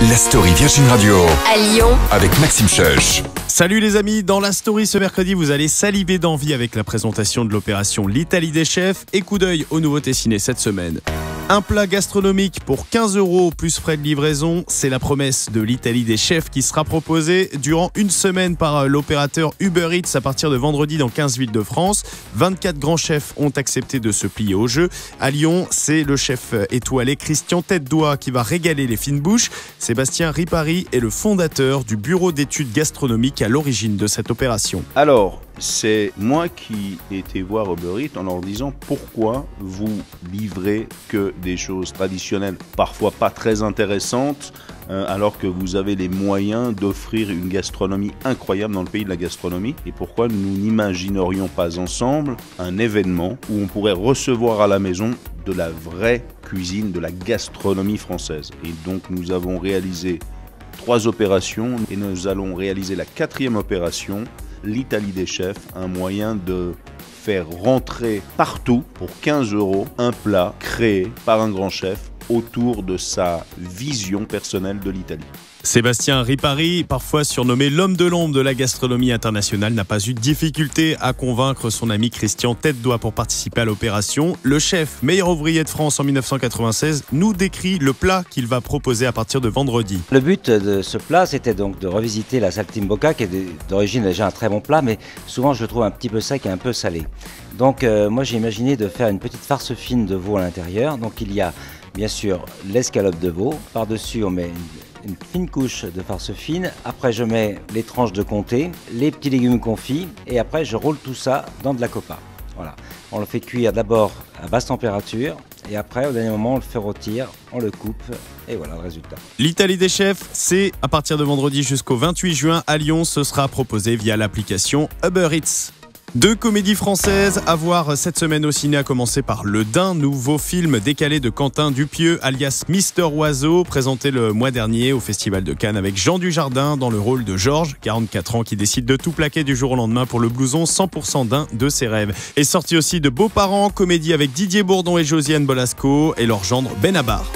La story Virgin Radio À Lyon, avec Maxime Cheuch. Salut les amis, dans la story ce mercredi, vous allez saliver d'envie avec la présentation de l'opération L'Italie des chefs et coup d'œil aux nouveautés ciné cette semaine. Un plat gastronomique pour 15 € plus frais de livraison, c'est la promesse de l'Italie des chefs qui sera proposée durant une semaine par l'opérateur Uber Eats à partir de vendredi dans 15 villes de France. 24 grands chefs ont accepté de se plier au jeu. À Lyon, c'est le chef étoilé Christian Tête-Doigt qui va régaler les fines bouches. Sébastien Ripari est le fondateur du bureau d'études gastronomiques à l'origine de cette opération. Alors, c'est moi qui ai été voir Uber Eats en leur disant pourquoi vous livrez que des choses traditionnelles, parfois pas très intéressantes, alors que vous avez les moyens d'offrir une gastronomie incroyable dans le pays de la gastronomie, et pourquoi nous n'imaginerions pas ensemble un événement où on pourrait recevoir à la maison de la vraie cuisine, de la gastronomie française. Et donc nous avons réalisé 3 opérations et nous allons réaliser la 4e opération, l'Italie des chefs, un moyen de faire rentrer partout pour 15 € un plat créé par un grand chef autour de sa vision personnelle de l'Italie. Sébastien Ripari, parfois surnommé l'homme de l'ombre de la gastronomie internationale, n'a pas eu de difficulté à convaincre son ami Christian Tête-Doigt pour participer à l'opération. Le chef, meilleur ouvrier de France en 1996, nous décrit le plat qu'il va proposer à partir de vendredi. Le but de ce plat, c'était donc de revisiter la saltimbocca, qui est d'origine déjà un très bon plat, mais souvent je le trouve un petit peu sec et un peu salé. Donc moi j'ai imaginé de faire une petite farce fine de veau à l'intérieur. Donc il y a bien sûr l'escalope de veau, par-dessus on met une fine couche de farce fine, après je mets les tranches de comté, les petits légumes confits et après je roule tout ça dans de la copa. Voilà. On le fait cuire d'abord à basse température et après au dernier moment on le fait rôtir, on le coupe et voilà le résultat. L'Italie des chefs, c'est à partir de vendredi jusqu'au 28 juin à Lyon, ce sera proposé via l'application Uber Eats. 2 comédies françaises à voir cette semaine au ciné, à commencer par Le Dain, nouveau film décalé de Quentin Dupieux, alias Mister Oiseau, présenté le mois dernier au Festival de Cannes avec Jean Dujardin dans le rôle de Georges, 44 ans, qui décide de tout plaquer du jour au lendemain pour le blouson 100% d'un de ses rêves. Et sorti aussi de Beaux-Parents, comédie avec Didier Bourdon et Josiane Bolasco et leur gendre Benabar.